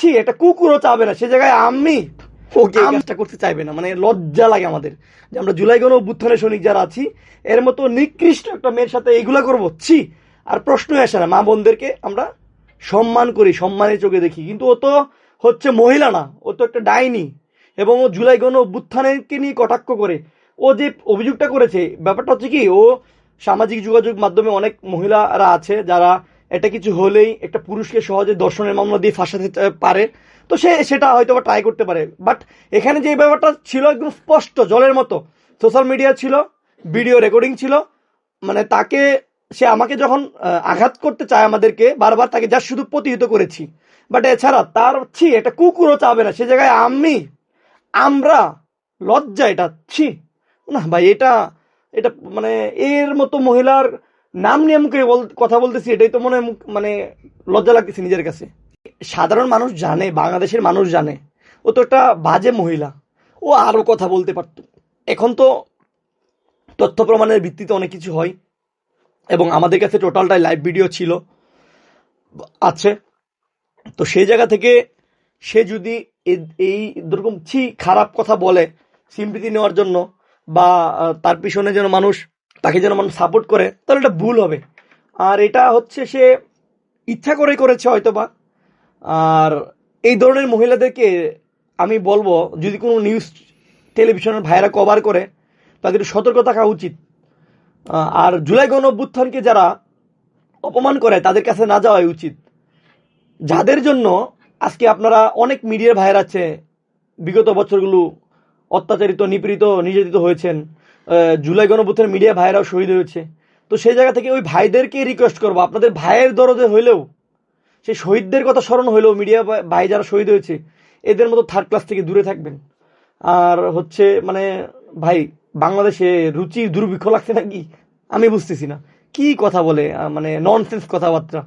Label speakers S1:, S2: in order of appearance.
S1: ছি, একটা কুকুরও চাবে না, সে জায়গায় আমি ওকে এই কাজটা করতে চাইবে না। মানে লজ্জা লাগে আমাদের যে আমরা জুলাই গণ অভ্যুত্থানের সৈনিক যারা আছি এর মতো নিকৃষ্ট একটা মেয়ের সাথে এইগুলা করবো। ছি, আর প্রশ্নই আসে না। মা বোনদেরকে আমরা সম্মান করি, সম্মানের চোখে দেখি, কিন্তু ও তো হচ্ছে মহিলা না, ও তো একটা ডাইনি। এবং ও জুলাই গণ অভ্যুত্থানকে নিয়ে কটাক্ষ করে ও যে অভিযোগটা করেছে, ব্যাপারটা হচ্ছে কি, ও সামাজিক যোগাযোগ মাধ্যমে অনেক মহিলারা আছে যারা এটা কিছু হলেই একটা পুরুষকে সহজে ধর্ষণের মামলা দিয়ে ফাঁসাতে পারে, তো সে সেটা হয়তো বা ট্রাই করতে পারে। বাট এখানে যে ব্যাপারটা ছিল একদম স্পষ্ট জলের মতো, সোশ্যাল মিডিয়া ছিল, ভিডিও রেকর্ডিং ছিল, মানে তাকে, সে আমাকে যখন আঘাত করতে চায় আমাদেরকে বারবার, তাকে যা শুধু প্রতিহত করেছি। বাট এছাড়া তার ছি, একটা কুকুরও চাবে না, সে জায়গায় আমরা লজ্জা, এটা ছি। না ভাই, এটা এটা মানে এর মতো মহিলার নাম নিয়ে মুখে কথা বলতেছি, এটাই তো মনে হয় মানে লজ্জা লাগতেছে নিজের কাছে। সাধারণ মানুষ জানে, বাংলাদেশের মানুষ জানে ও তো একটা বাজে মহিলা, ও আরো কথা বলতে পারতো। এখন তো তথ্য প্রমাণের ভিত্তিতে অনেক কিছু হয়, এবং আমাদের কাছে টোটালটাই লাইভ ভিডিও ছিল, আছে। তো সেই জায়গা থেকে সে যদি এই এরকম খারাপ কথা বলে সিম্পিতি নেওয়ার জন্য, বা তার পিছনে যেন মানুষ, তাকে যেন মানুষ সাপোর্ট করে, তাহলে এটা ভুল হবে। আর এটা হচ্ছে সে ইচ্ছা করে করেছে হয়তোবা। আর এই ধরনের মহিলাদেরকে আমি বলবো, যদি কোনো নিউজ টেলিভিশনের ভাইয়েরা কভার করে, তাদের সতর্ক থাকা উচিত। আর জুলাই গণ অভ্যুত্থানকে যারা অপমান করে তাদের কাছে না যাওয়াই উচিত, যাদের জন্য আজকে আপনারা অনেক মিডিয়ার ভাইয়ের আছে বিগত বছরগুলো অত্যাচারিত, নিপীড়িত, নির্যাতিত হয়েছেন। জুলাই গণ অভ্যুত্থানের মিডিয়া ভাইয়েরাও শহীদ হয়েছে। তো সেই জায়গা থেকে ওই ভাইদেরকে রিকোয়েস্ট করবো, আপনাদের ভাইয়ের দরদে হইলেও, সেই শহীদদের কথা স্মরণ হইলেও, মিডিয়া ভাই যারা শহীদ হয়েছে এদের মতো থার্ড ক্লাস থেকে দূরে থাকবেন। আর হচ্ছে মানে ভাই, বাংলাদেশে রুচি দুর্ভিক্ষ লাগছে নাকি আমি বুঝতেছি না, কি কথা বলে, মানে ননসেন্স কথাবার্তা।